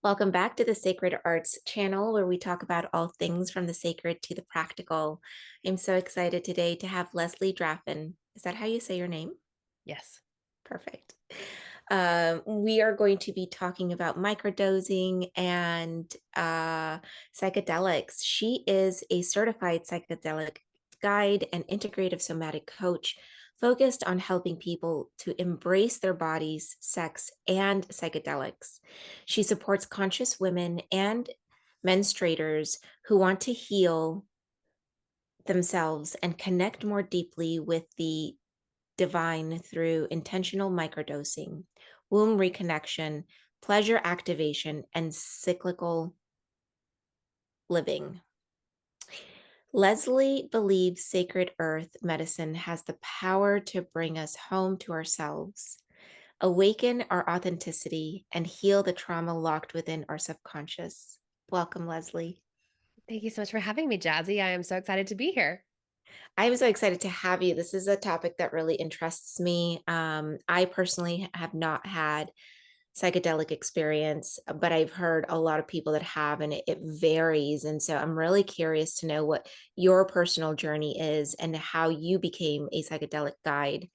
Welcome back to the Sacred Arts channel, where we talk about all things from the sacred to the practical. I'm so excited today to have Leslie Draffin. Is that how you say your name? Yes. Perfect. We are going to be talking about microdosing and psychedelics. She is a certified psychedelic guide and integrative somatic coach focused on helping people to embrace their bodies, sex, and psychedelics. She supports conscious women and menstruators who want to heal themselves and connect more deeply with the divine through intentional microdosing, womb reconnection, pleasure activation, and cyclical living. Leslie believes sacred earth medicine has the power to bring us home to ourselves, awaken our authenticity, and heal the trauma locked within our subconscious. Welcome, Leslie. Thank you so much for having me, Jazzy. I am so excited to be here. I'm so excited to have you. This is a topic that really interests me. I personally have not had psychedelic experience, but I've heard a lot of people that have, and it varies. And so I'm really curious to know what your personal journey is and how you became a psychedelic guide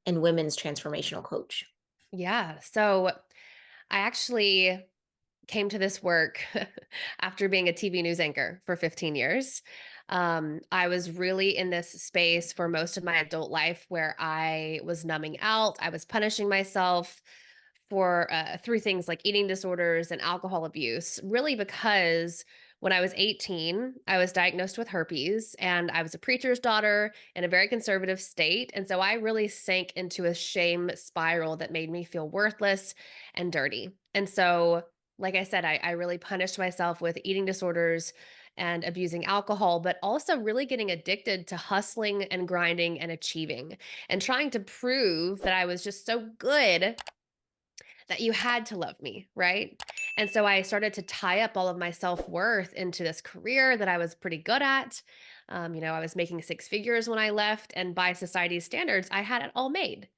and women's transformational coach. Yeah. So I actually came to this work after being a TV news anchor for 15 years. I was really in this space for most of my adult life where I was numbing out, I was punishing myself for through things like eating disorders and alcohol abuse, really because when I was 18, I was diagnosed with herpes and I was a preacher's daughter in a very conservative state. And so I really sank into a shame spiral that made me feel worthless and dirty. And so, like I said, I really punished myself with eating disorders and abusing alcohol, but also really getting addicted to hustling and grinding and achieving and trying to prove that I was just so good that you had to love me, right? And so I started to tie up all of my self worth into this career that I was pretty good at. I was making six figures when I left, and by society's standards, I had it all made.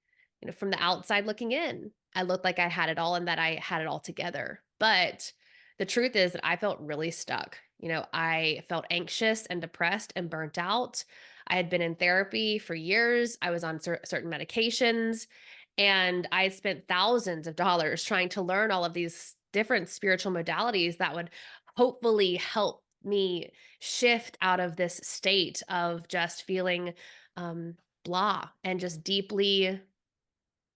From the outside looking in, I looked like I had it all and that I had it all together. But the truth is that I felt really stuck. I felt anxious and depressed and burnt out. I had been in therapy for years. I was on certain medications. And I spent thousands of dollars trying to learn all of these different spiritual modalities that would hopefully help me shift out of this state of just feeling um, blah and just deeply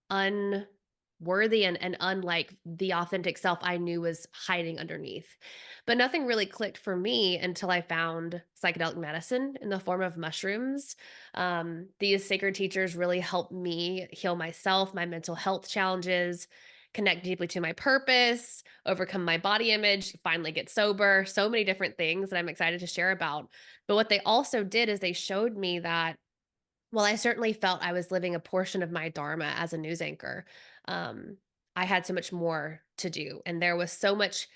unworthy and unlike the authentic self I knew was hiding underneath. But nothing really clicked for me until I found psychedelic medicine in the form of mushrooms. These sacred teachers really helped me heal myself, my mental health challenges, connect deeply to my purpose, overcome my body image, finally get sober, so many different things that I'm excited to share about. But what they also did is they showed me that well, I certainly felt I was living a portion of my dharma as a news anchor. Um, I had so much more to do, and there was so much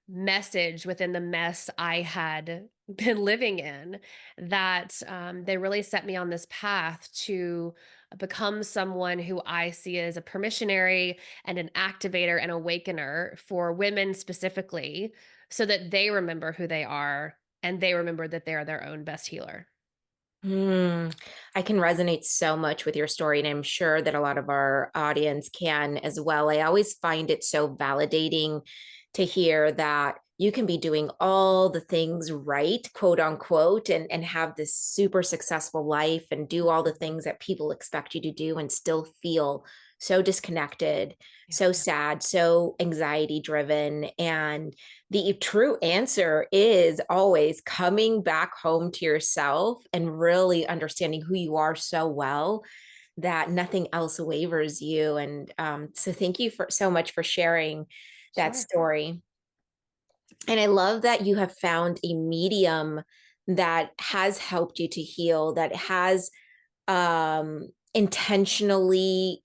message within the mess I had been living in that they really set me on this path to become someone who I see as a permissionary and an activator and awakener for women specifically, so that they remember who they are and they remember that they are their own best healer. Hmm. I can resonate so much with your story, and I'm sure that a lot of our audience can as well. I always find it so validating to hear that you can be doing all the things right, quote unquote, and have this super successful life and do all the things that people expect you to do and still feel so disconnected, Yeah. so sad, so anxiety driven. And the true answer is always coming back home to yourself and really understanding who you are so well that nothing else wavers you. And so thank you for so much for sharing that Sure. story. And I love that you have found a medium that has helped you to heal, that has intentionally,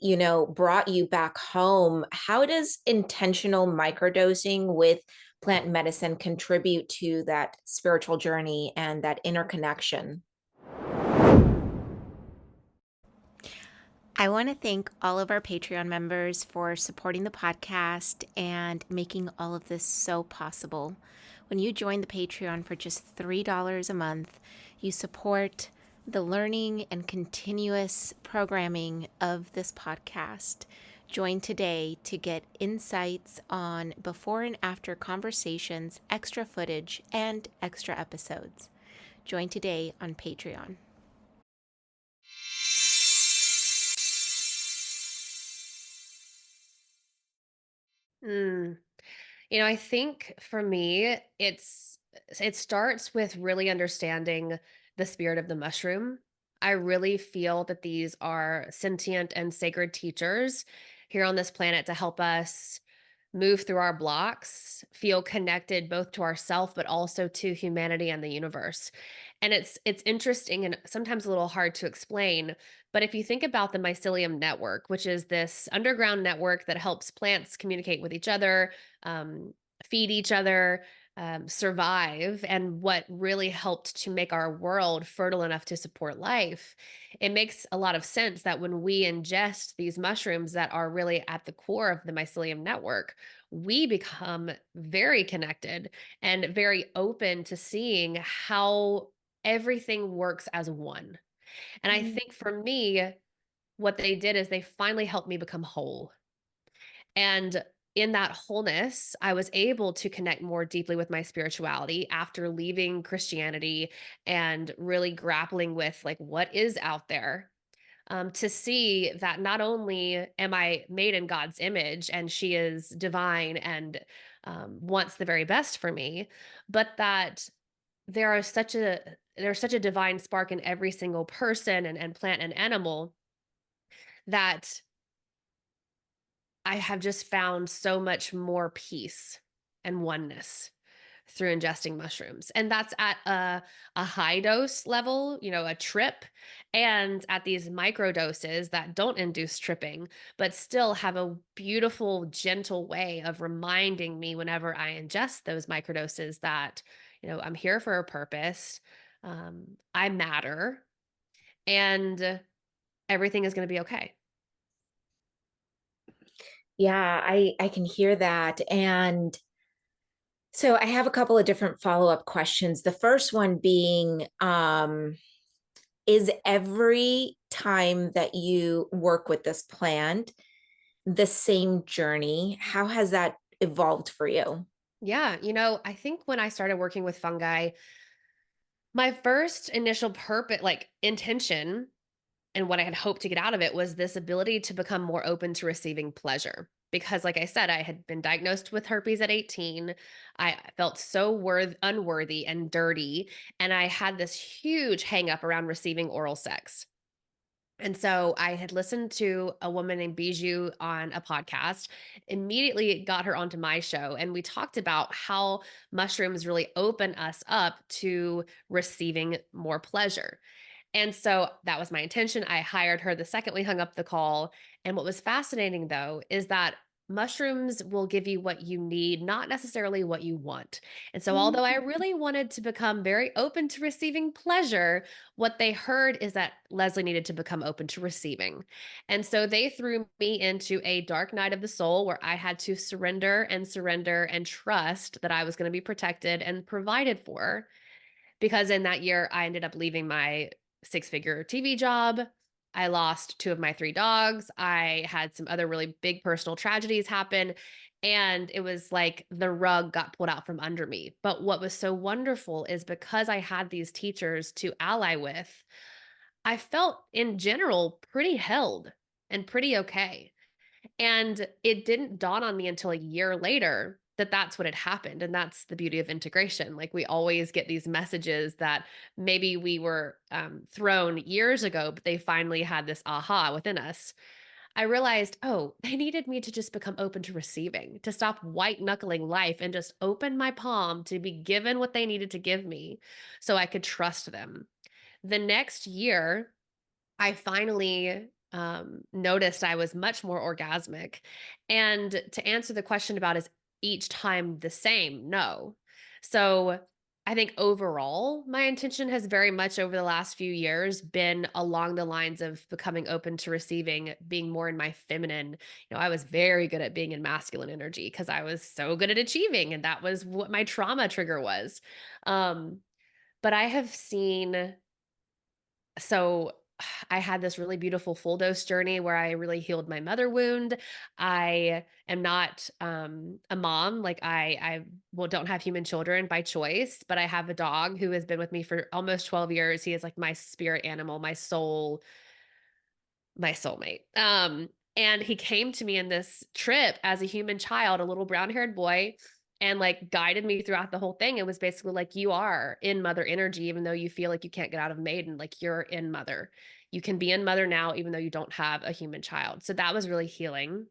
brought you back home. How does intentional microdosing with plant medicine contribute to that spiritual journey and that interconnection? I want to thank all of our Patreon members for supporting the podcast and making all of this so possible. When you join the Patreon for just $3 a month, you support the learning and continuous programming of this podcast. Join today to get insights on before and after conversations, extra footage, and extra episodes. Join today on Patreon. Mm. I think for me, it starts with really understanding the spirit of the mushroom. I really feel that these are sentient and sacred teachers here on this planet to help us move through our blocks, feel connected both to ourself but also to humanity and the universe. And it's interesting and sometimes a little hard to explain, but if you think about the mycelium network, which is this underground network that helps plants communicate with each other, um, feed each other, survive, and what really helped to make our world fertile enough to support life, it makes a lot of sense that when we ingest these mushrooms that are really at the core of the mycelium network, we become very connected and very open to seeing how everything works as one. And I think for me, what they did is they finally helped me become whole. And in that wholeness, I was able to connect more deeply with my spirituality after leaving Christianity and really grappling with like what is out there, to see that not only am I made in God's image and she is divine and wants the very best for me, but that there are such a there's such a divine spark in every single person and plant and animal that I have just found so much more peace and oneness through ingesting mushrooms. And that's at a high dose level, a trip, and at these micro doses that don't induce tripping, but still have a beautiful, gentle way of reminding me whenever I ingest those microdoses that, I'm here for a purpose. I matter, and everything is going to be okay. Yeah, I can hear that. And so I have a couple of different follow-up questions. The first one being, is every time that you work with this plant the same journey? How has that evolved for you? Yeah, I think when I started working with fungi, my first initial purpose, like intention, and what I had hoped to get out of it was this ability to become more open to receiving pleasure. Because, like I said, I had been diagnosed with herpes at 18. I felt so unworthy and dirty. And I had this huge hang up around receiving oral sex. And so I had listened to a woman named Bijou on a podcast, immediately got her onto my show, and we talked about how mushrooms really open us up to receiving more pleasure. And so that was my intention. I hired her the second we hung up the call. And what was fascinating, though, is that mushrooms will give you what you need, not necessarily what you want. And so, although I really wanted to become very open to receiving pleasure, what they heard is that Leslie needed to become open to receiving. And so they threw me into a dark night of the soul where I had to surrender and trust that I was going to be protected and provided for, because in that year, I ended up leaving my six-figure TV job. I lost two of my three dogs. I had some other really big personal tragedies happen. And it was like the rug got pulled out from under me. But what was so wonderful is because I had these teachers to ally with, I felt in general pretty held and pretty okay. And it didn't dawn on me until a year later that that's what had happened. And that's the beauty of integration. Like we always get these messages that maybe we were thrown years ago, but they finally had this aha within us. I realized, oh, they needed me to just become open to receiving, to stop white knuckling life and just open my palm to be given what they needed to give me so I could trust them. The next year, I finally noticed I was much more orgasmic. And to answer the question about is each time the same? No. So I think overall, my intention has very much over the last few years been along the lines of becoming open to receiving, being more in my feminine. I was very good at being in masculine energy because I was so good at achieving, and that was what my trauma trigger was. Um, but I have seen so I had this really beautiful full dose journey where I really healed my mother wound. I am not a mom. Like I well don't have human children by choice, but I have a dog who has been with me for almost 12 years. He is like my spirit animal, my soul, my soulmate. And he came to me in this trip as a human child, a little brown-haired boy, and like guided me throughout the whole thing. It was basically like you are in mother energy, even though you feel like you can't get out of maiden, like you're in mother. You can be in mother now, even though you don't have a human child. So that was really healing.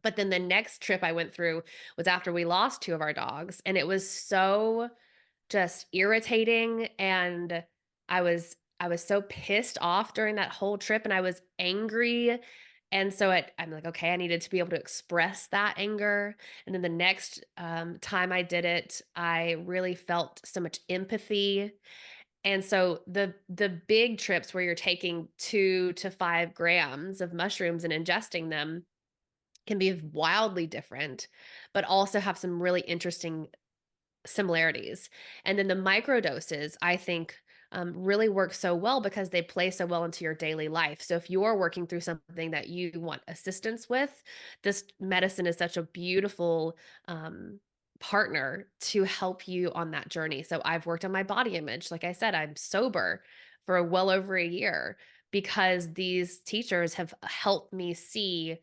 But then the next trip I went through was after we lost two of our dogs. And it was so just irritating, and I was so pissed off during that whole trip, and I was angry, and so I'm like, "Okay, I needed to be able to express that anger," and then the next, time I did it, I really felt so much empathy, and so the big trips where you're taking 2 to 5 grams of mushrooms and ingesting them can be wildly different, but also have some really interesting similarities. And then the micro doses, I think, really work so well because they play so well into your daily life. So if you're working through something that you want assistance with, this medicine is such a beautiful partner to help you on that journey. So I've worked on my body image. Like I said, I'm sober for well over a year because these teachers have helped me see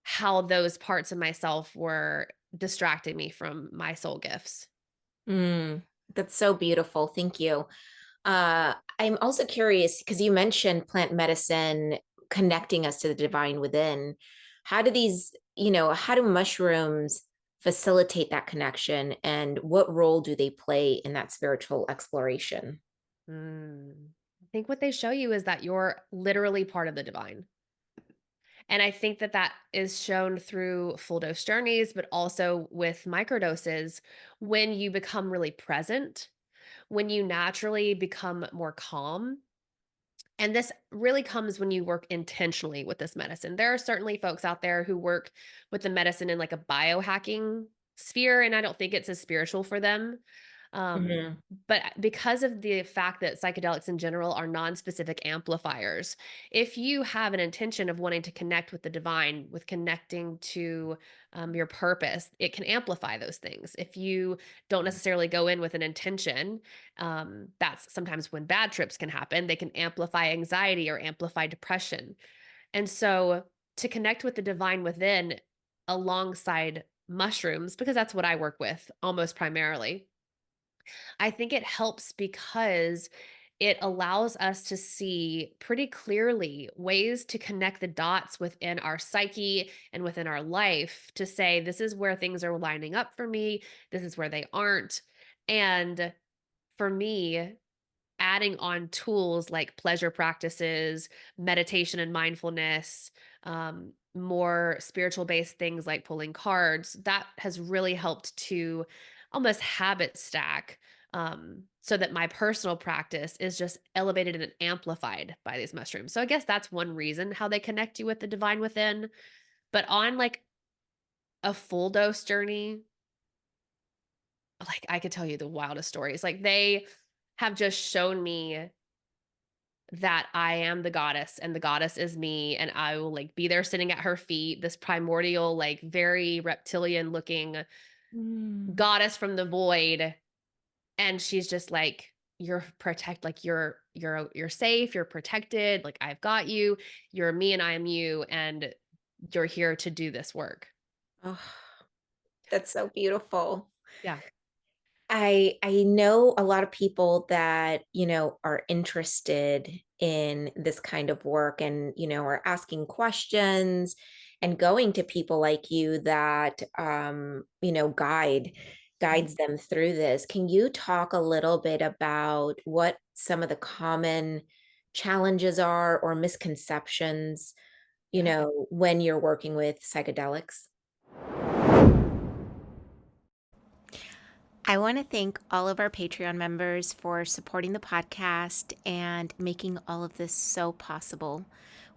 how those parts of myself were distracting me from my soul gifts. Mm, that's so beautiful. Thank you. I'm also curious because you mentioned plant medicine connecting us to the divine within. How do how do mushrooms facilitate that connection, and what role do they play in that spiritual exploration? Mm. I think what they show you is that you're literally part of the divine. And I think that that is shown through full dose journeys, but also with microdoses when you become really present, when you naturally become more calm. And this really comes when you work intentionally with this medicine. There are certainly folks out there who work with the medicine in like a biohacking sphere, and I don't think it's as spiritual for them. Um, Mhm. but because of the fact that psychedelics in general are non-specific amplifiers, if you have an intention of wanting to connect with the divine, with connecting to your purpose, it can amplify those things. If you don't necessarily go in with an intention, that's sometimes when bad trips can happen. They can amplify anxiety or amplify depression. And so to connect with the divine within alongside mushrooms, because that's what I work with almost primarily, I think it helps because it allows us to see pretty clearly ways to connect the dots within our psyche and within our life to say, this is where things are lining up for me, this is where they aren't. And for me, adding on tools like pleasure practices, meditation and mindfulness, more spiritual based things like pulling cards, that has really helped to almost habit stack, so that my personal practice is just elevated and amplified by these mushrooms. So I guess that's one reason how they connect you with the divine within. But on like a full dose journey, like I could tell you the wildest stories. Like they have just shown me that I am the goddess and the goddess is me, and I will like be there sitting at her feet, this primordial, like very reptilian looking Mm. goddess from the void. And she's just like, you're safe, you're protected, like I've got you, you're me and I am you, and you're here to do this work. Oh, that's so beautiful. Yeah. I know a lot of people that, are interested in this kind of work and, are asking questions and going to people like you that guides them through this. Can you talk a little bit about what some of the common challenges are or misconceptions, Yeah. when you're working with psychedelics? I want to thank all of our Patreon members for supporting the podcast and making all of this so possible.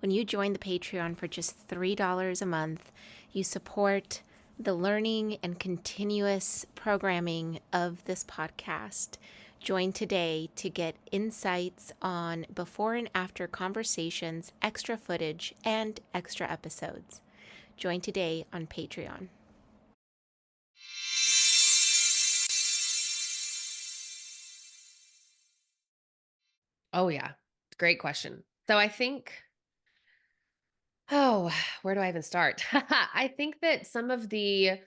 When you join the Patreon for just $3 a month, you support the learning and continuous programming of this podcast. Join today to get insights on before and after conversations, extra footage, and extra episodes. Join today on Patreon. Oh, yeah. Great question. So I think, oh, where do I even start? I think that some of the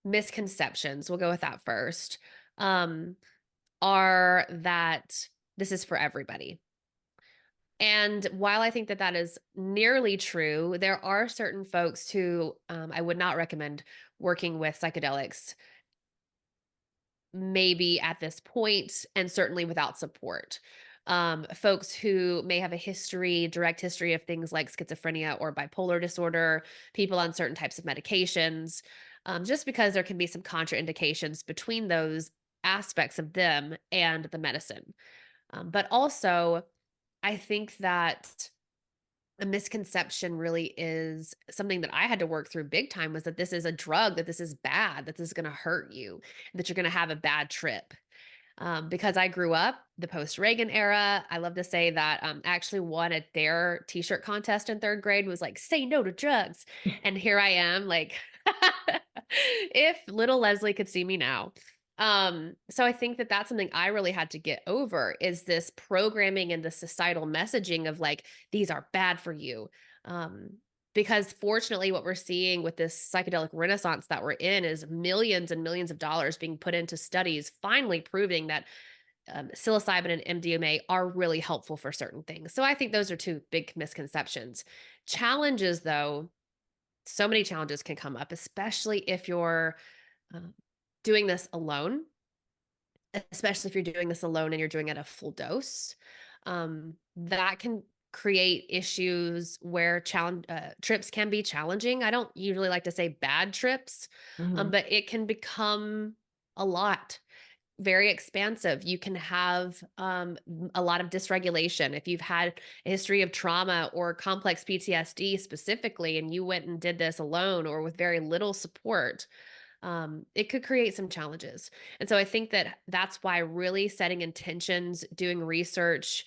misconceptions, we'll go with that first, um, are that this is for everybody. And while I think that that is nearly true, there are certain folks who I would not recommend working with psychedelics, maybe at this point, and certainly without support. Folks who may have a history, direct history of things like schizophrenia or bipolar disorder, people on certain types of medications, just because there can be some contraindications between those aspects of them and the medicine. But also, I think that a misconception really is something that I had to work through big time was that this is a drug, that this is bad, that this is going to hurt you, that you're going to have a bad trip. Because I grew up the post Reagan era, I love to say that I actually won a Dare t shirt contest in third grade, was like, say no to drugs. And here I am, like, if little Leslie could see me now. So I think that that's something I really had to get over is this programming and the societal messaging of like, these are bad for you. Um, because fortunately, what we're seeing with this psychedelic renaissance that we're in is millions and millions of dollars being put into studies, finally proving that psilocybin and MDMA are really helpful for certain things. So I think those are two big misconceptions. Challenges, though, so many challenges can come up, especially if you're um, doing this alone, especially if you're doing this alone and you're doing it a full dose. That can create issues where trips can be challenging. I don't usually like to say bad trips, Mhm. but it can become a lot, very expansive. You can have a lot of dysregulation. If you've had a history of trauma or complex PTSD specifically, and you went and did this alone or with very little support, it could create some challenges. And so I think that that's why really setting intentions, doing research,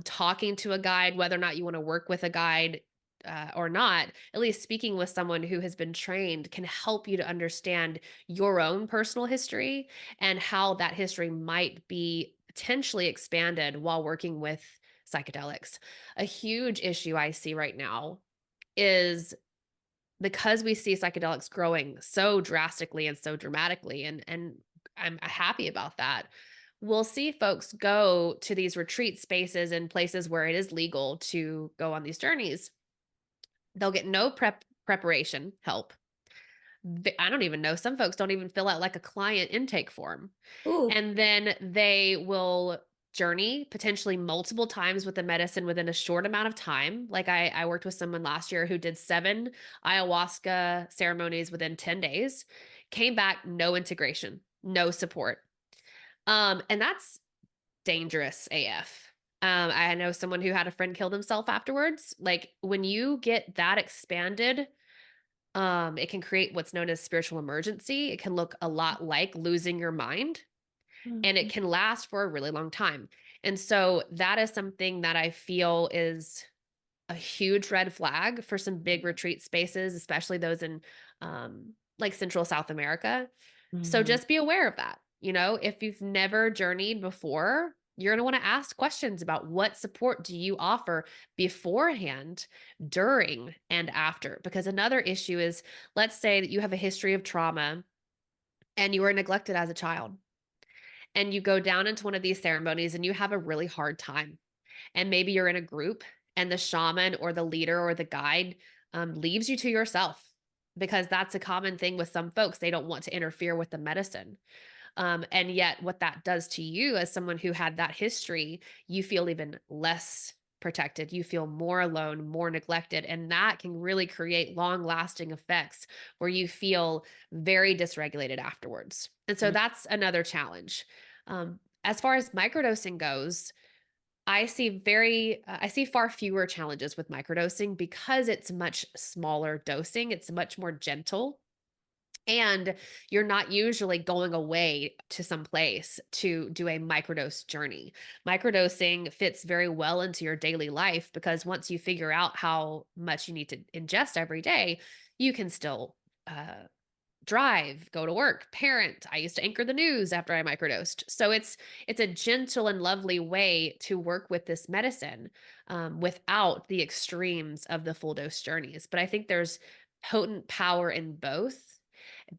talking to a guide, whether or not you want to work with a guide or not, at least speaking with someone who has been trained can help you to understand your own personal history and how that history might be potentially expanded while working with psychedelics. A huge issue I see right now is because we see psychedelics growing so drastically and so dramatically, and I'm happy about that. We'll see folks go to these retreat spaces and places where it is legal to go on these journeys. They'll get no preparation help. I don't even know. Some folks don't even fill out like a client intake form. Ooh. And then they will journey potentially multiple times with the medicine within a short amount of time. Like I worked with someone last year who did 7 ayahuasca ceremonies within 10 days, came back, no integration, no support. And that's dangerous AF. I know someone who had a friend kill himself afterwards. Like when you get that expanded, it can create what's known as spiritual emergency. It can look a lot like losing your mind and it Mhm. can last for a really long time. And so that is something that I feel is a huge red flag for some big retreat spaces, especially those in like Central South America. So Mhm. just be aware of that. You know, if you've never journeyed before, you're going to want to ask questions about what support do you offer beforehand, during, and after. Because another issue is, let's say that you have a history of trauma and you were neglected as a child and you go down into one of these ceremonies and you have a really hard time. And maybe you're in a group and the shaman or the leader or the guide leaves you to yourself because that's a common thing with some folks. They don't want to interfere with the medicine. And yet, what that does to you as someone who had that history, you feel even less. protected. You feel more alone, more neglected, and that can really create long-lasting effects where you feel very dysregulated afterwards. And so Mm, that's another challenge. As far as microdosing goes, I see far fewer challenges with microdosing because it's much smaller dosing. It's much more gentle, and you're not usually going away to some place to do a microdose journey. Microdosing fits very well into your daily life because once you figure out how much you need to ingest every day, you can still drive, go to work, parent. I used to anchor the news after I microdosed. So it's a gentle and lovely way to work with this medicine without the extremes of the full dose journeys. But I think there's potent power in both.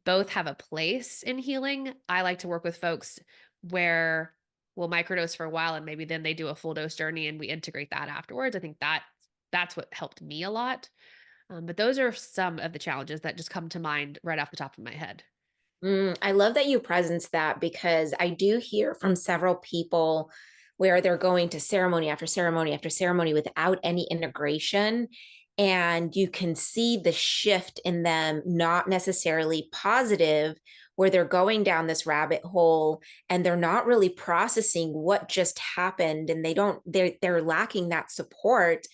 Both have a place in healing. I like to work with folks where we'll microdose for a while and maybe then they do a full dose journey and we integrate that afterwards. I think that's what helped me a lot. But those are some of the challenges that just come to mind right off the top of my head. I love that you presence that because I do hear from several people where they're going to ceremony after ceremony after ceremony without any integration. And you can see the shift in them, not necessarily positive, where they're going down this rabbit hole and they're not really processing what just happened. And they're lacking that support,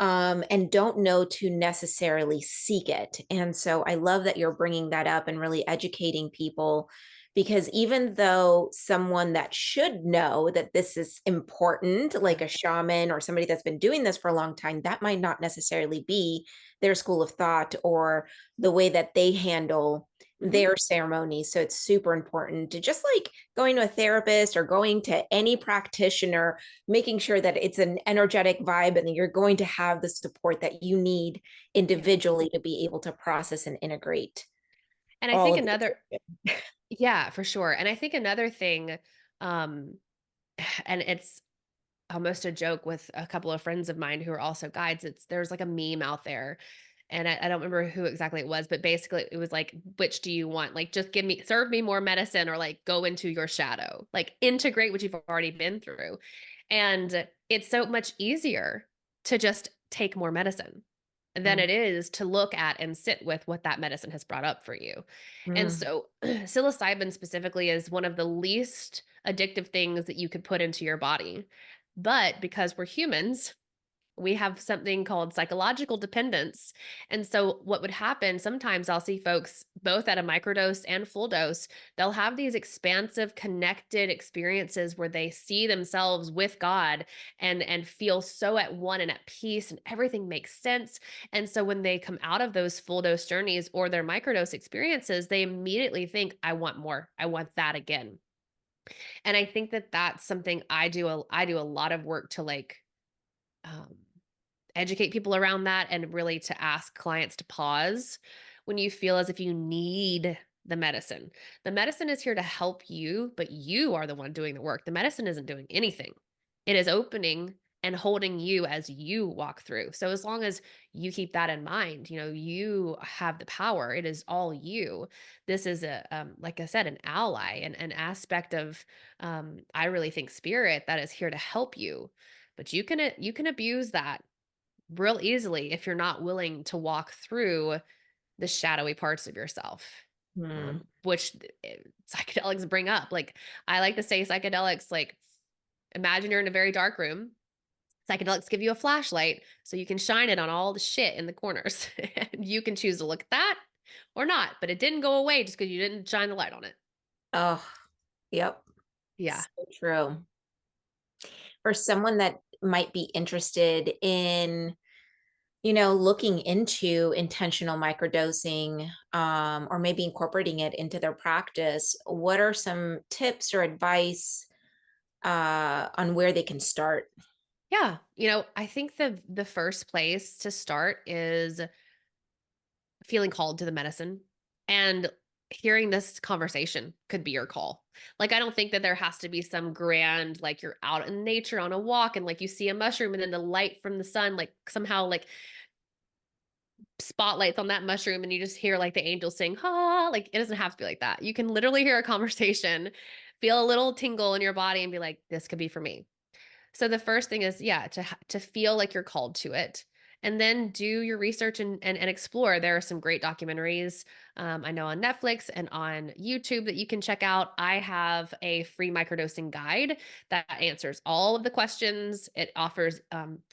and don't know to necessarily seek it. And so I love that you're bringing that up and really educating people, because even though someone that should know that this is important, Yeah. like a shaman or somebody that's been doing this for a long time, that might not necessarily be their school of thought or the way that they handle Hmm. their ceremonies. So it's super important to, just like going to a therapist or going to any practitioner, making sure that it's an energetic vibe and that you're going to have the support that you need Yeah. individually to be able to process and integrate And I all think of the another, information. yeah, for sure. And I think another thing, um, and it's almost a joke with a couple of friends of mine who are also guides. There's like a meme out there, and I don't remember who exactly it was, but basically it was like, which do you want? Like, just serve me more medicine, or like go into your shadow, like integrate what you've already been through. And it's so much easier to just take more medicine than Mm, it is to look at and sit with what that medicine has brought up for you. And mm, so psilocybin specifically is one of the least addictive things that you could put into your body. But because we're humans, we have something called psychological dependence. And so, what would happen sometimes, I'll see folks both at a microdose and full dose, they'll have these expansive, connected experiences where they see themselves with God and feel so at one and at peace, and everything makes sense. And so, when they come out of those full dose journeys or their microdose experiences, they immediately think, I want more. I want that again. And I think that that's something I do a lot of work to like, um, educate people around that, and really to ask clients to pause when you feel as if you need the medicine. The medicine is here to help you, but you are the one doing the work. The medicine isn't doing anything. It is opening and holding you as you walk through. So as long as you keep that in mind, you have the power. It is all you. This is like I said, an ally and an aspect of, I really think, spirit that is here to help you. But you can abuse that real easily if you're not willing to walk through the shadowy parts of yourself, mm. which psychedelics bring up. Like, I like to say psychedelics, like, imagine you're in a very dark room. Psychedelics give you a flashlight so you can shine it on all the shit in the corners. And you can choose to look at that or not, but it didn't go away just because you didn't shine the light on it. Oh, yep. Yeah. So true. For someone that might be interested in, looking into intentional microdosing, or maybe incorporating it into their practice, what are some tips or advice on where they can start? Yeah. I think the first place to start is feeling called to the medicine, and hearing this conversation could be your call. Like, I don't think that there has to be some grand, like, you're out in nature on a walk and like you see a mushroom and then the light from the sun like somehow like spotlights on that mushroom and you just hear like the angels sing ha. Like, it doesn't have to be like that. You can literally hear a conversation, feel a little tingle in your body and be like, this could be for me. So the first thing is, yeah, to feel like you're called to it, and then do your research and explore. There are some great documentaries, I know on Netflix and on YouTube that you can check out. I have a free microdosing guide that answers all of the questions. It offers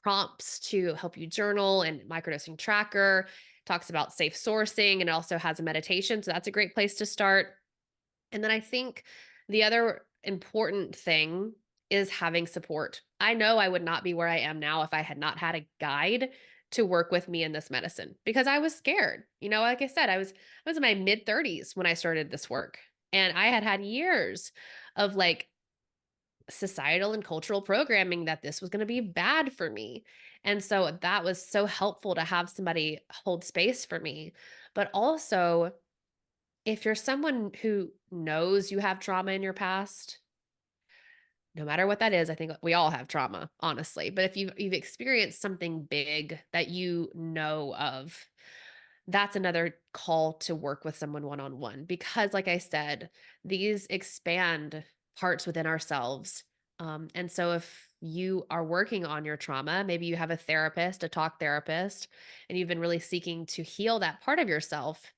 prompts to help you journal and microdosing tracker. Talks about safe sourcing and it also has a meditation. So that's a great place to start. And then I think the other important thing is having support. I know I would not be where I am now if I had not had a guide to work with me in this medicine because I was scared. Like I said, I was in my mid 30s when I started this work. And I had years of like societal and cultural programming that this was going to be bad for me. And so that was so helpful to have somebody hold space for me. But also, if you're someone who knows you have trauma in your past, no matter what that is, I think we all have trauma, honestly. But if you've experienced something big that you know of, that's another call to work with someone one on one because, like I said, these expand parts within ourselves. And so, if you are working on your trauma, maybe you have a therapist, a talk therapist, and you've been really seeking to heal that part of yourself.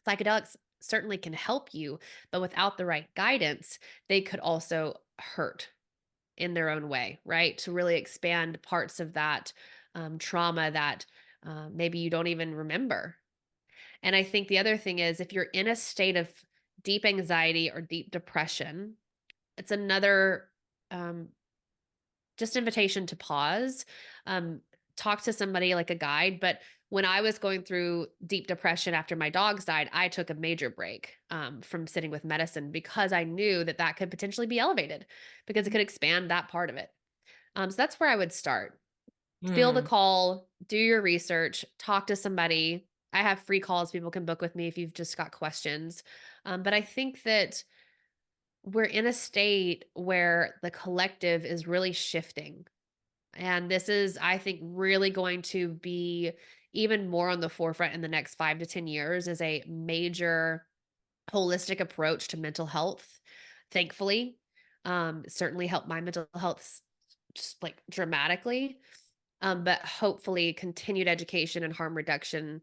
Psychedelics certainly can help you, but without the right guidance, they could also hurt in their own way, right? To really expand parts of that trauma that maybe you don't even remember. And I think the other thing is if you're in a state of deep anxiety or deep depression, it's another um, just invitation to pause, um, talk to somebody like a guide. But when I was going through deep depression after my dogs died, I took a major break from sitting with medicine because I knew that that could potentially be elevated because it could expand that part of it. So that's where I would start. Feel the Mm. call, do your research, talk to somebody. I have free calls people can book with me if you've just got questions. But I think that we're in a state where the collective is really shifting. And this is, I think, really going to be even more on the forefront in the next 5 to 10 years as a major holistic approach to mental health. Thankfully, certainly helped my mental health just like dramatically. But hopefully, continued education and harm reduction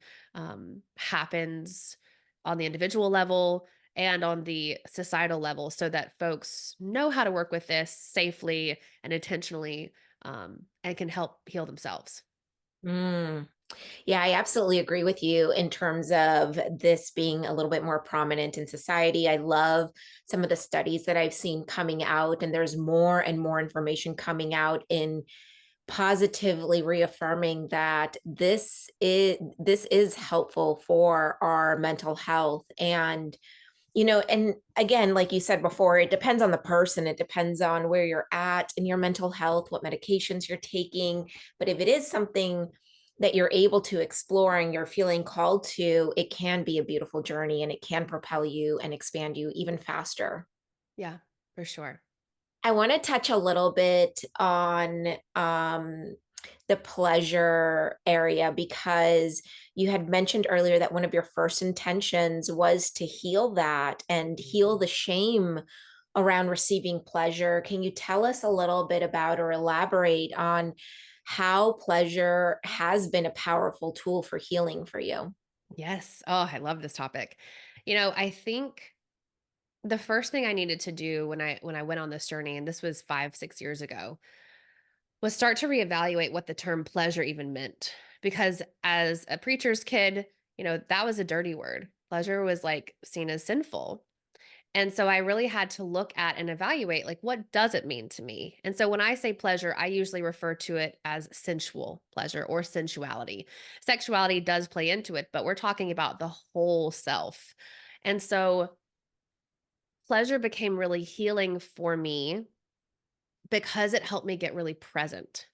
happens on the individual level and on the societal level so that folks know how to work with this safely and intentionally and can help heal themselves. Mm. Yeah, I absolutely agree with you in terms of this being a little bit more prominent in society. I love some of the studies that I've seen coming out, and there's more and more information coming out in positively reaffirming that this is helpful for our mental health. And again, like you said before, it depends on the person. It depends on where you're at in your mental health, what medications you're taking. But if it is something that you're able to explore and you're feeling called to, it can be a beautiful journey and it can propel you and expand you even faster. Yeah, for sure. I want to touch a little bit on the pleasure area because you had mentioned earlier that one of your first intentions was to heal that and heal the shame around receiving pleasure. Can you tell us a little bit about or elaborate on how pleasure has been a powerful tool for healing for you? Yes. Oh, I love this topic. I think the first thing I needed to do when I went on this journey, and this was 5, 6 years ago, was start to reevaluate what the term pleasure even meant. Because as a preacher's kid, that was a dirty word. Pleasure was like seen as sinful. And so I really had to look at and evaluate like what does it mean to me? And so when I say pleasure, I usually refer to it as sensual pleasure or sensuality. Sexuality does play into it, but we're talking about the whole self. And so pleasure became really healing for me because it helped me get really present.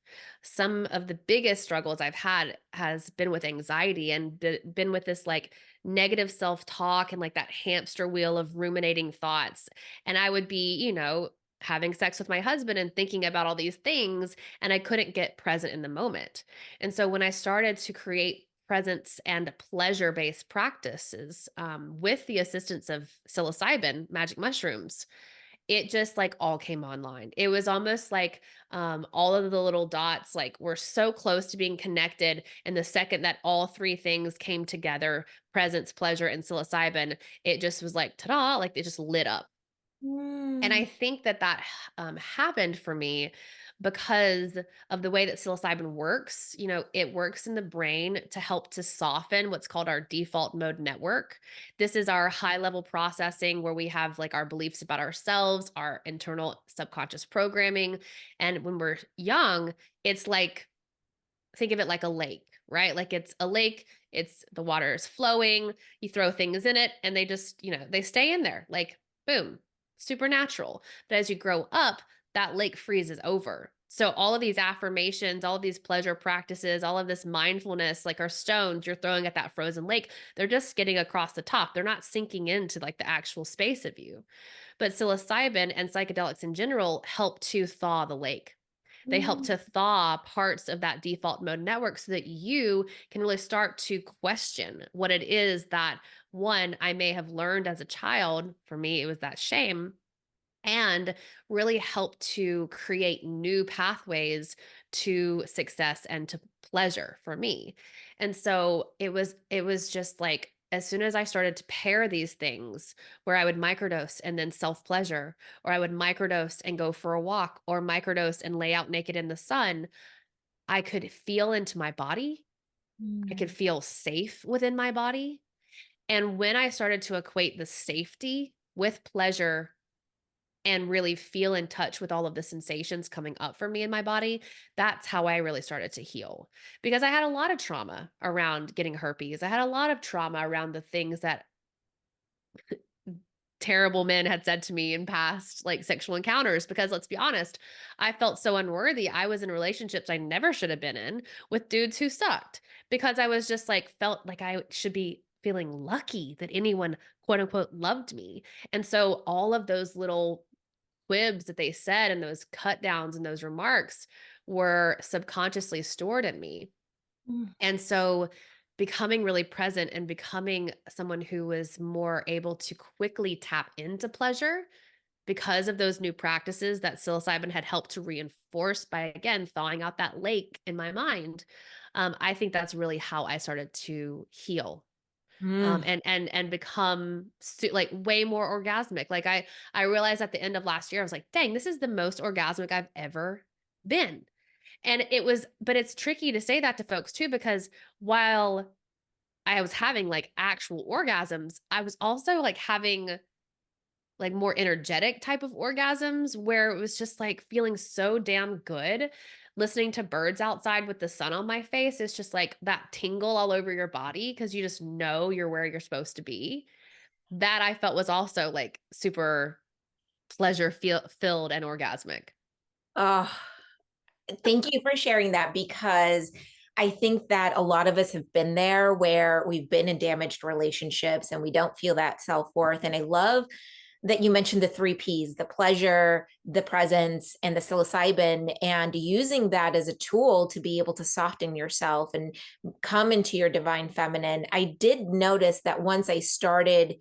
Some of the biggest struggles I've had has been with anxiety and been with this like negative self-talk and like that hamster wheel of ruminating thoughts. And I would be, having sex with my husband and thinking about all these things and I couldn't get present in the moment. And so when I started to create presence and pleasure-based practices with the assistance of psilocybin, magic mushrooms, it just like all came online. It was almost like all of the little dots like were so close to being connected. And the second that all three things came together, presence, pleasure, and psilocybin, it just was like ta-da, like it just lit up. And I Mm, think that happened for me because of the way that psilocybin works. You know, it works in the brain to help to soften what's called our default mode network. This is our high level processing where we have like our beliefs about ourselves, our internal subconscious programming. And when we're young, it's like, think of it like a lake, right? Like it's a lake, it's the water is flowing, you throw things in it and they just, they stay in there. Like boom, supernatural. But as you grow up, that lake freezes over. So all of these affirmations, all of these pleasure practices, all of this mindfulness, like our stones you're throwing at that frozen lake, they're just getting across the top. They're not sinking into like the actual space of you. But psilocybin and psychedelics in general help to thaw the lake. They help mm, to thaw parts of that default mode network so that you can really start to question what it is that one I may have learned as a child. For me, it was that shame, and really help to create new pathways to success and to pleasure for me. And so it was just like as soon as I started to pair these things where I would microdose and then self pleasure, or I would microdose and go for a walk, or microdose and lay out naked in the sun, I could feel into my body. I could mm, feel safe within my body. And when I started to equate the safety with pleasure and really feel in touch with all of the sensations coming up for me in my body, that's how I really started to heal. Because I had a lot of trauma around getting herpes. I had a lot of trauma around the things that terrible men had said to me in past like sexual encounters, because let's be honest, I felt so unworthy. I was in relationships I never should have been in with dudes who sucked, because I was just like felt like I should be feeling lucky that anyone quote unquote loved me. And so all of those little quibs that they said and those cut downs and those remarks were subconsciously stored in me. mm, And so becoming really present and becoming someone who was more able to quickly tap into pleasure because of those new practices that psilocybin had helped to reinforce by again thawing out that lake in my mind. I think that's really how I started to heal, mm. and become like way more orgasmic. Like I realized at the end of last year, I was like, dang, this is the most orgasmic I've ever been. And it was, but it's tricky to say that to folks too, because while I was having like actual orgasms, I was also like having like more energetic type of orgasms where it was just like feeling so damn good. Listening to birds outside with the sun on my face is just like that tingle all over your body because you just know you're where you're supposed to be. That I felt was also like super filled and orgasmic. Oh, thank you for sharing that because I think that a lot of us have been there where we've been in damaged relationships and we don't feel that self worth. And I love that you mentioned the three P's: the pleasure, the presence, and the psilocybin, and using that as a tool to be able to soften yourself and come into your divine feminine. I did notice that once I started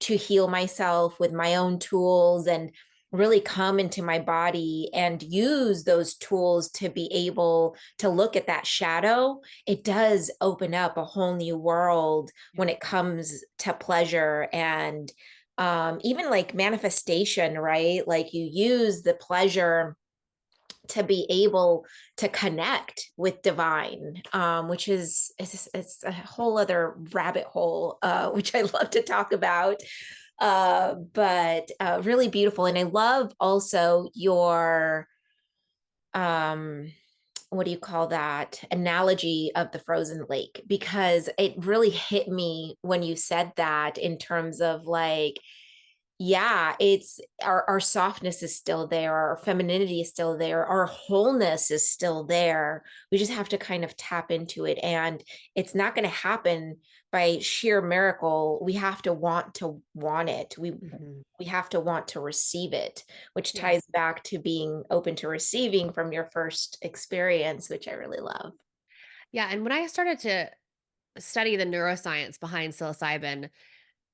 to heal myself with my own tools and really come into my body and use those tools to be able to look at that shadow, it does open up a whole new world when Yeah. it comes to pleasure and even like manifestation, right? Like you use the pleasure to be able to connect with divine, which is it's a whole other rabbit hole, which I love to talk about. But really beautiful, and I love also your um what do you call that analogy of the frozen lake, because it really hit me when you said that in terms of like, yeah, it's our softness is still there, our femininity is still there, our wholeness is still there. We just have to kind of tap into it, and it's not going to happen by sheer miracle. We have to want it. Mhm. We have to want to receive it, which Yeah. ties back to being open to receiving from your first experience, which I really love. Yeah. And when I started to study the neuroscience behind psilocybin,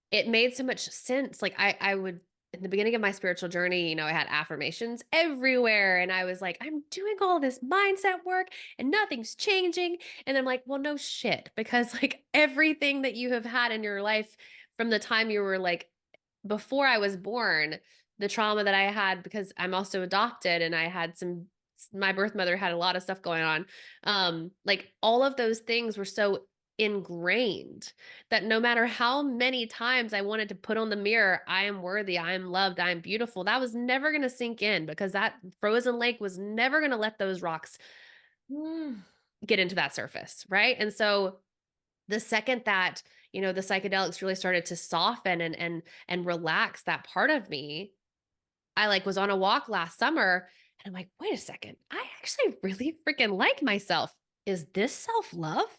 it made so much sense. Like I would in the beginning of my spiritual journey, I had affirmations everywhere. And I was like, I'm doing all this mindset work and nothing's changing. And I'm like, well, no shit. Because like everything that you have had in your life from the time you were like before I was born, the trauma that I had because I'm also adopted and I had my birth mother had a lot of stuff going on. Like all of those things were so ingrained that no matter how many times I wanted to put on the mirror, I am worthy, I am loved, I am beautiful, that was never going to sink in because that frozen lake was never going to let those rocks Mm. get into that surface. Right. And so the second that, the psychedelics really started to soften and relax that part of me, I like was on a walk last summer and I'm like, wait a second, I actually really freaking like myself. Is this self-love?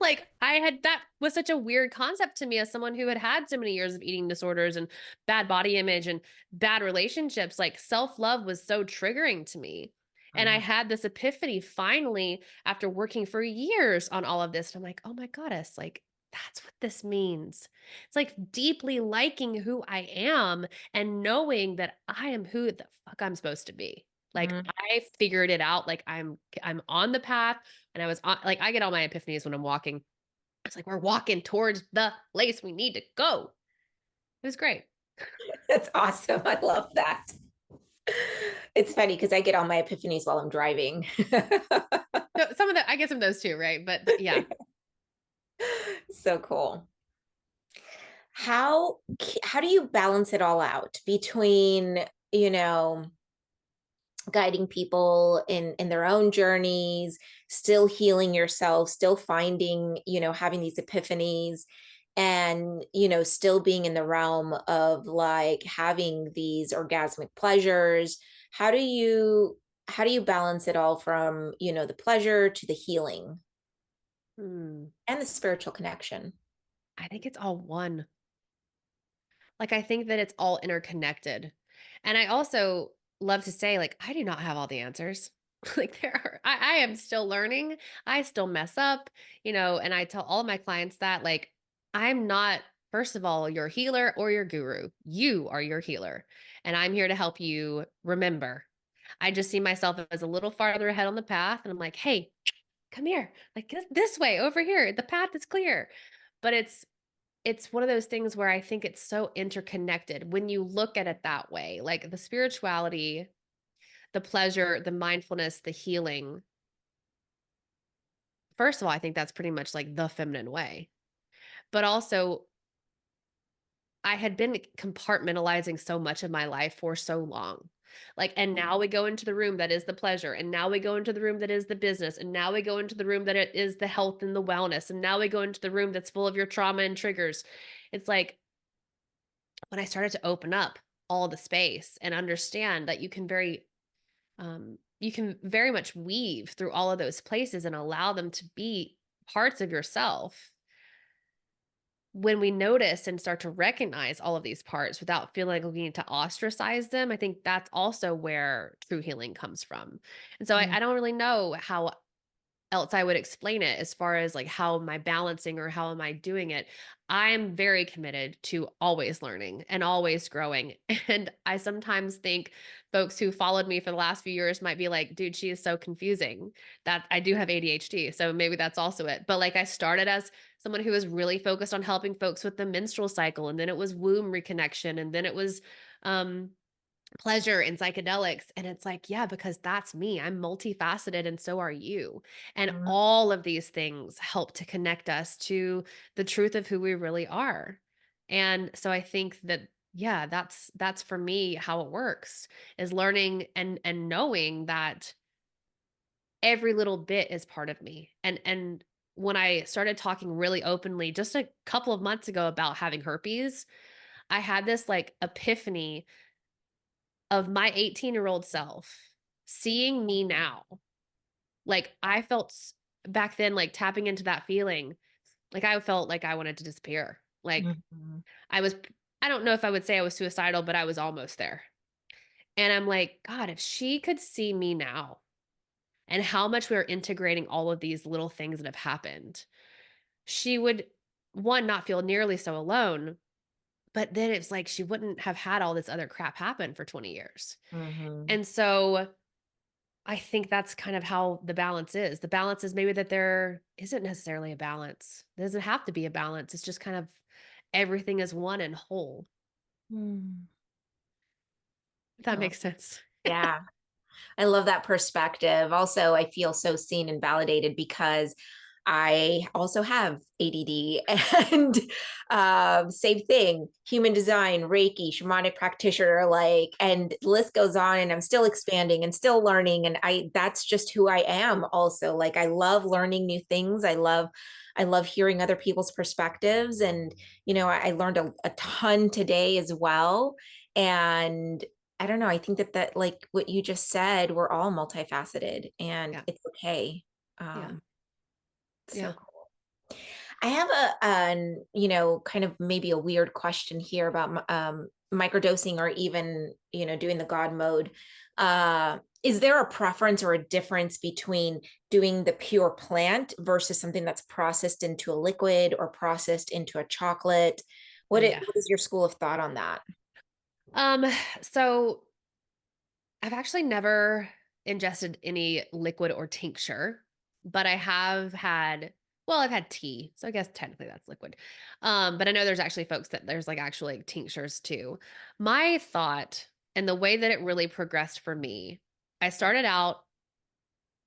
Like that was such a weird concept to me as someone who had had so many years of eating disorders and bad body image and bad relationships. Like self-love was so triggering to me. And I Mm. had this epiphany finally after working for years on all of this. And I'm like, oh my goddess, like that's what this means. It's like deeply liking who I am and knowing that I am who the fuck I'm supposed to be. Like Mm. I figured it out. Like I'm on the path and I was on, like, I get all my epiphanies when I'm walking. It's like we're walking towards the place we need to go. It was great. That's awesome. I love that. It's funny because I get all my epiphanies while I'm driving. So some of the, I get some of those too, right? But yeah. So cool. How do you balance it all out between, you know, guiding people in their own journeys, still healing yourself, still finding, having these epiphanies, and still being in the realm of like having these orgasmic pleasures? How do you balance it all from, the pleasure to the healing Hmm. and the spiritual connection? I think it's all one. Like, I think that it's all interconnected. And I also love to say, like, I do not have all the answers. Like, I am still learning. I still mess up, and I tell all of my clients that, like, I'm not, first of all, your healer or your guru. You are your healer. And I'm here to help you remember. I just see myself as a little farther ahead on the path. And I'm like, hey, come here, like this way over here. The path is clear. But it's one of those things where I think it's so interconnected when you look at it that way, like the spirituality, the pleasure, the mindfulness, the healing. First of all, I think that's pretty much like the feminine way. But also, I had been compartmentalizing so much of my life for so long. Like, and now we go into the room that is the pleasure, and now we go into the room that is the business, and now we go into the room that it is the health and the wellness, and now we go into the room that's full of your trauma and triggers. It's like when I started to open up all the space and understand that you can very much weave through all of those places and allow them to be parts of yourself. When we notice and start to recognize all of these parts without feeling like we need to ostracize them, I think that's also where true healing comes from. And so I don't really know how else I would explain it as far as like how am I balancing or how am I doing it. I'm very committed to always learning and always growing. And I sometimes think folks who followed me for the last few years might be like, dude, she is so confusing. That I do have ADHD. So maybe that's also it. But like I started as someone who was really focused on helping folks with the menstrual cycle. And then it was womb reconnection. And then it was um pleasure in psychedelics. And it's like, yeah, because that's me. I'm multifaceted and so are you. And Mhm. all of these things help to connect us to the truth of who we really are. And so I think that yeah, that's for me how it works is learning and knowing that every little bit is part of me. And when I started talking really openly just a couple of months ago about having herpes, I had this like epiphany of my 18-year-old self seeing me now. Like, I felt back then, like tapping into that feeling, like I felt like I wanted to disappear. Like, Mhm. I was, I don't know if I would say I was suicidal, but I was almost there. And I'm like, God, if she could see me now and how much we are integrating all of these little things that have happened, she would, one, not feel nearly so alone, but then it's like she wouldn't have had all this other crap happen for 20 years. Mhm. And so I think that's kind of how the balance is. The balance is maybe that there isn't necessarily a balance. There doesn't have to be a balance. It's just kind of everything is one and whole. Mm. If that Oh, makes sense. yeah. I love that perspective. Also, I feel so seen and validated because I also have ADD and same thing, human design, Reiki, shamanic practitioner, like, and the list goes on and I'm still expanding and still learning. And that's just who I am also. Like, I love learning new things. I love hearing other people's perspectives. And, I learned a ton today as well. And I don't know. I think that like what you just said, we're all multifaceted and Yeah. it's okay. Yeah. Um, so Yeah. cool. I have kind of maybe a weird question here about microdosing or even, doing the God mode. Is there a preference or a difference between doing the pure plant versus something that's processed into a liquid or processed into a chocolate? Yeah. What is your school of thought on that? Um, so I've actually never ingested any liquid or tincture, but I have had, well, I've had tea. So I guess technically that's liquid. But I know there's actually folks that there's like actually like tinctures too. My thought and the way that it really progressed for me, I started out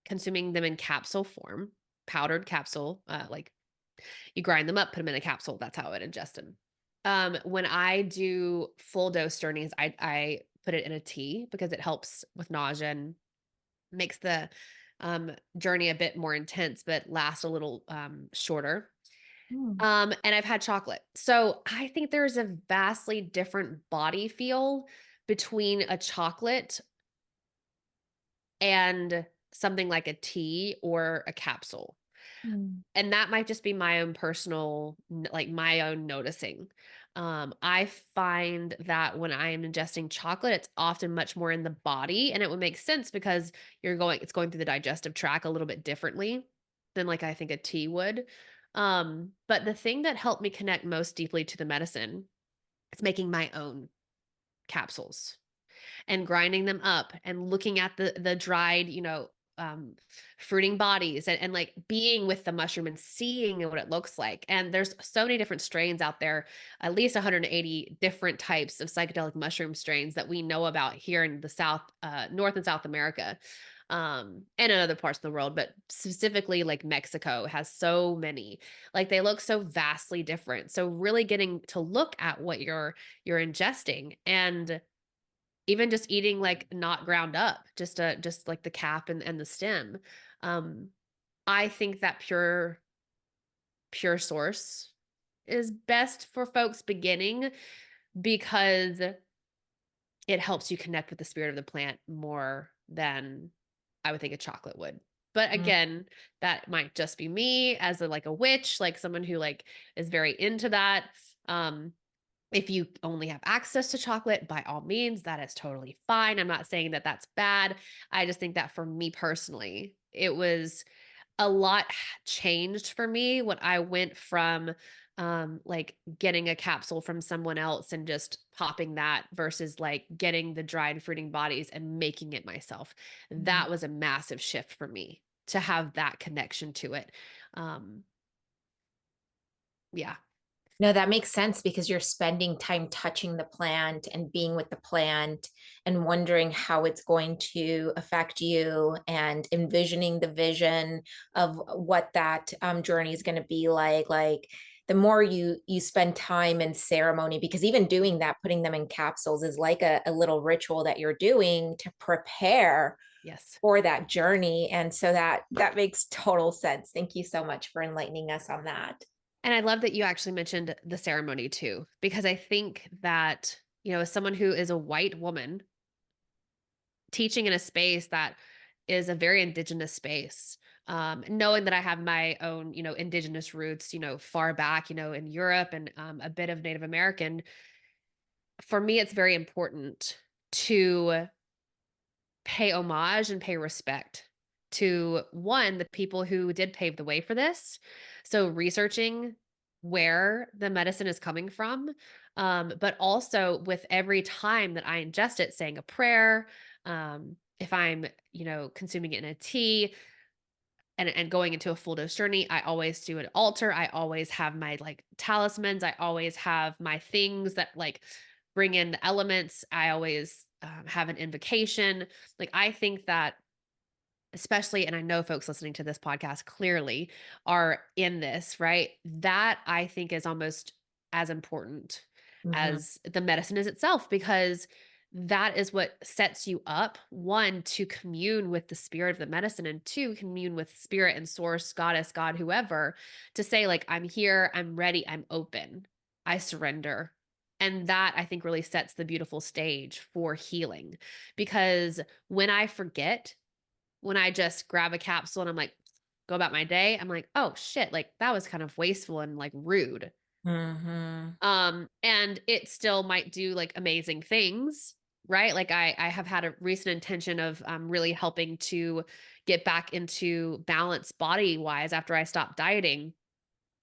consuming them in capsule form, powdered capsule, like you grind them up, put them in a capsule. That's how I would ingest them. When I do full dose journeys, I put it in a tea because it helps with nausea and makes the journey a bit more intense, but last a little shorter. Mm, And I've had chocolate. So I think there's a vastly different body feel between a chocolate and something like a tea or a capsule. mm, And that might just be my own personal like, my own noticing. I find that when I am ingesting chocolate, it's often much more in the body, and it would make sense because it's going through the digestive tract a little bit differently than, like, I think a tea would. But the thing that helped me connect most deeply to the medicine is making my own capsules and grinding them up and looking at the dried, fruiting bodies and like being with the mushroom and seeing what it looks like. And there's so many different strains out there, at least 180 different types of psychedelic mushroom strains that we know about here in the South, North and South America. And in other parts of the world, but specifically like Mexico has so many, like they look so vastly different. So really getting to look at what you're ingesting and even just eating, like, not ground up, just, like, the cap and the stem. Um, I think that pure source is best for folks beginning because it helps you connect with the spirit of the plant more than I would think a chocolate would. But mm, again, that might just be me as a witch, like, someone who, like, is very into that. Um, If you only have access to chocolate, by all means, that is totally fine. I'm not saying that that's bad. I just think that for me personally, it was a lot changed for me when I went from like getting a capsule from someone else and just popping that versus like getting the dried fruiting bodies and making it myself. mm. That was a massive shift for me to have that connection to it. Um yeah. No, that makes sense because you're spending time touching the plant and being with the plant and wondering how it's going to affect you and envisioning the vision of what that journey is going to be like. Like the more you spend time in ceremony, because even doing that, putting them in capsules is like a little ritual that you're doing to prepare Yes. for that journey. And so that makes total sense. Thank you so much for enlightening us on that. And I love that you actually mentioned the ceremony too, because I think that, as someone who is a white woman teaching in a space that is a very indigenous space, knowing that I have my own, indigenous roots, far back, in Europe and a bit of Native American, for me, it's very important to pay homage and pay respect to one, the people who did pave the way for this. So researching where the medicine is coming from, But also with every time that I ingest it, saying a prayer, if I'm, consuming it in a tea, and going into a full dose journey, I always do an altar. I always have my like talismans. I always have my things that like bring in the elements. I always have an invocation. Like I think that, especially, and I know folks listening to this podcast clearly are in this, right? That I think is almost as important Mhm. as the medicine is itself, because that is what sets you up, one, to commune with the spirit of the medicine, and two, commune with spirit and source, goddess, God, whoever, to say, like, I'm here, I'm ready, I'm open, I surrender. And that I think really sets the beautiful stage for healing. Because when I forget, when I just grab a capsule and I'm like, go about my day, I'm like, "Oh, shit, like, that was kind of wasteful and, like, rude." Mhm. And it still might do, like, amazing things, right? Like, I have had a recent intention of, really helping to get back into balance body-wise after I stopped dieting,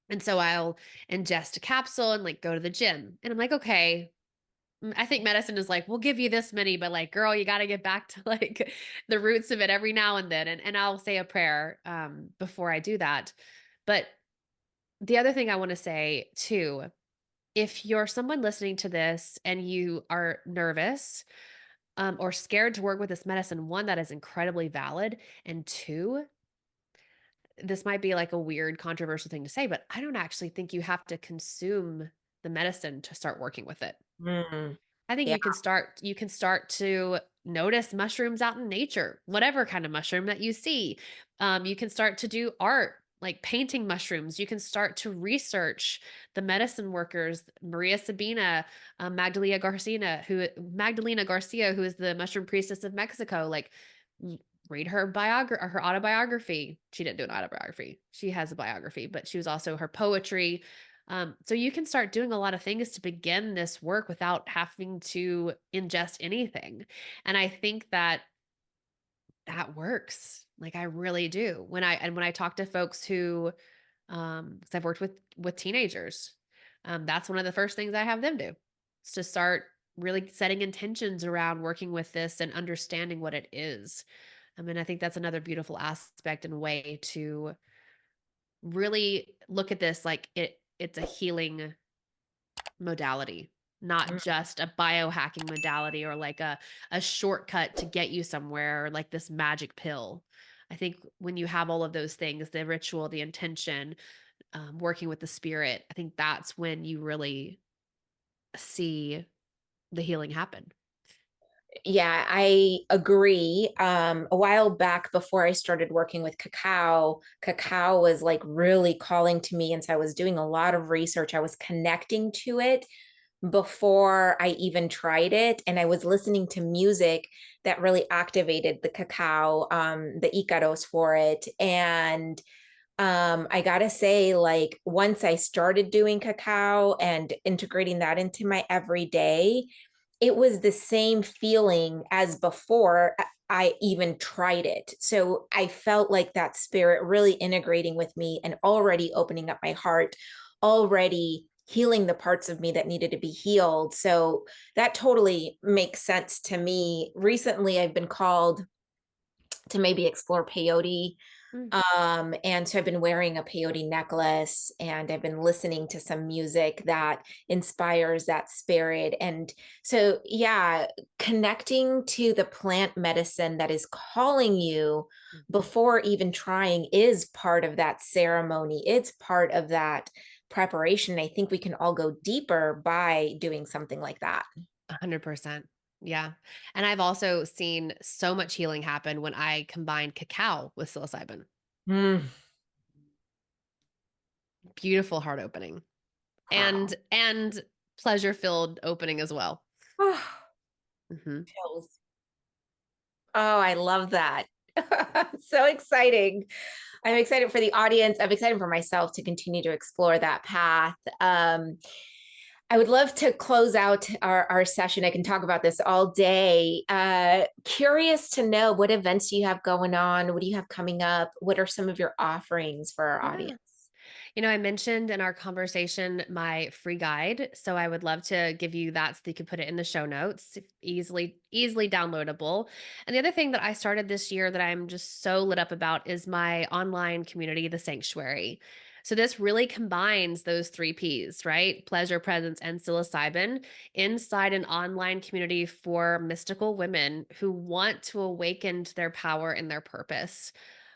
and so I'll ingest a capsule and, like, go to the gym, and I'm like, "Okay, I think medicine is like, we'll give you this many, but like, girl, you got to get back to like the roots of it every now and then." And I'll say a prayer before I do that. But the other thing I want to say too, if you're someone listening to this and you are nervous or scared to work with this medicine, one, that is incredibly valid. And two, this might be like a weird, controversial thing to say, but I don't actually think you have to consume the medicine to start working with it. Mm. I think Yeah. you can start to notice mushrooms out in nature, whatever kind of mushroom that you see. You can start to do art, like painting mushrooms. You can start to research the medicine workers, Maria Sabina, Magdalena Garcia, who is the mushroom priestess of Mexico. Like, y- read her biography, her autobiography. She didn't do an autobiography. She has a biography, but she was also her poetry. So you can start doing a lot of things to begin this work without having to ingest anything. And I think that that works. Like I really do. When I talk to folks who, because I've worked with teenagers, that's one of the first things I have them do, is to start really setting intentions around working with this and understanding what it is. I mean, I think that's another beautiful aspect and way to really look at this like it's a healing modality, not Mm. just a biohacking modality or like a shortcut to get you somewhere or like this magic pill. I think when you have all of those things, the ritual, the intention, working with the spirit, I think that's when you really see the healing happen. Yeah, I agree. A while back before I started working with cacao was like really calling to me. And so I was doing a lot of research. I was connecting to it before I even tried it. And I was listening to music that really activated the cacao, the Icaros for it. And I gotta say, like, once I started doing cacao and integrating that into my everyday, it was the same feeling as before I even tried it. So I felt like that spirit really integrating with me and already opening up my heart, already healing the parts of me that needed to be healed. So that totally makes sense to me. Recently, I've been called to maybe explore peyote. Mm, And so I've been wearing a peyote necklace and I've been listening to some music that inspires that spirit. And so, yeah, connecting to the plant medicine that is calling you mhm. before even trying is part of that ceremony. It's part of that preparation. I think we can all go deeper by doing something like that. 100%. Yeah. And I've also seen so much healing happen when I combine cacao with psilocybin. Mm. Beautiful heart opening. and Wow. and pleasure filled opening as well. Mhm. Chills. Oh, I love that. So exciting. I'm excited for the audience. I'm excited for myself to continue to explore that path. I would love to close out our session. I can talk about this all day. Curious to know, what events do you have going on? What do you have coming up? What are some of your offerings for our Yeah. audience? I mentioned in our conversation my free guide, so I would love to give you that so you can put it in the show notes, easily downloadable. And the other thing that I started this year that I'm just so lit up about is my online community, the Sanctuary. So this really combines those three P's, right? Pleasure, presence, and psilocybin inside an online community for mystical women who want to awaken to their power and their purpose.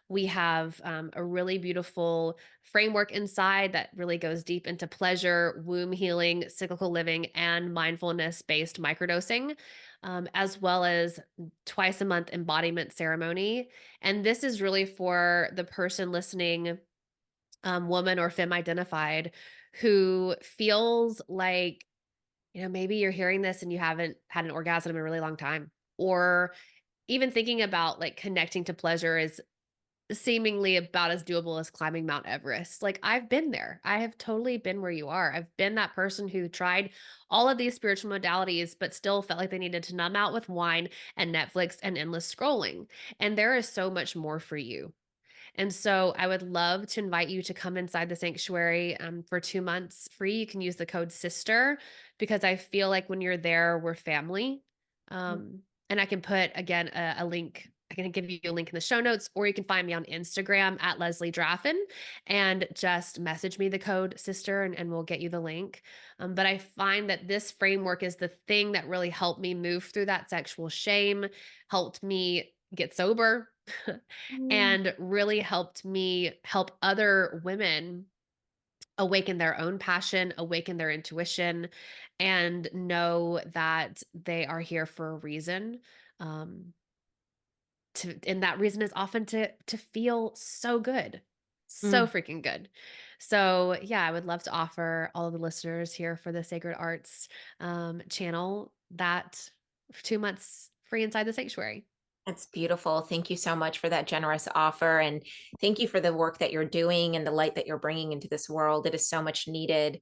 We have a really beautiful framework inside that really goes deep into pleasure, womb healing, cyclical living, and mindfulness based microdosing, as well as twice a month embodiment ceremony. And this is really for the person listening, woman or femme identified, who feels like, maybe you're hearing this and you haven't had an orgasm in a really long time, or even thinking about like connecting to pleasure is seemingly about as doable as climbing Mount Everest. Like, I've been there. I have totally been where you are. I've been that person who tried all of these spiritual modalities, but still felt like they needed to numb out with wine and Netflix and endless scrolling. And there is so much more for you. And so I would love to invite you to come inside the sanctuary for 2 months free. You can use the code SISTER because I feel like when you're there, we're family. And I can put, again, a link. I can give you a link in the show notes, or you can find me on Instagram at Leslie Draffin and just message me the code SISTER and we'll get you the link. But I find that this framework is the thing that really helped me move through that sexual shame, helped me get sober, Mm. and really helped me help other women awaken their own passion, awaken their intuition, and know that they are here for a reason. Um, and that reason is often to feel so good, so Mm. freaking good. So yeah, I would love to offer all of the listeners here for the Sacred Arts channel that 2 months free inside the sanctuary. That's beautiful. Thank you so much for that generous offer. And thank you for the work that you're doing and the light that you're bringing into this world. It is so much needed.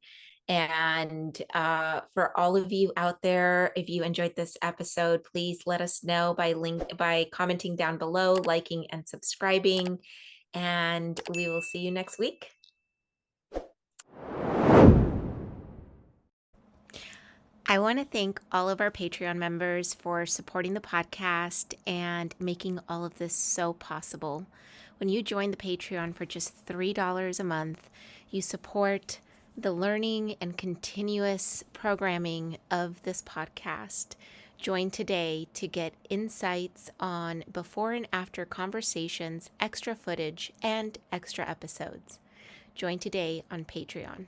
And for all of you out there, if you enjoyed this episode, please let us know by commenting down below, liking and subscribing. And we will see you next week. I want to thank all of our Patreon members for supporting the podcast and making all of this so possible. When you join the Patreon for just $3 a month, you support the learning and continuous programming of this podcast. Join today to get insights on before and after conversations, extra footage, and extra episodes. Join today on Patreon.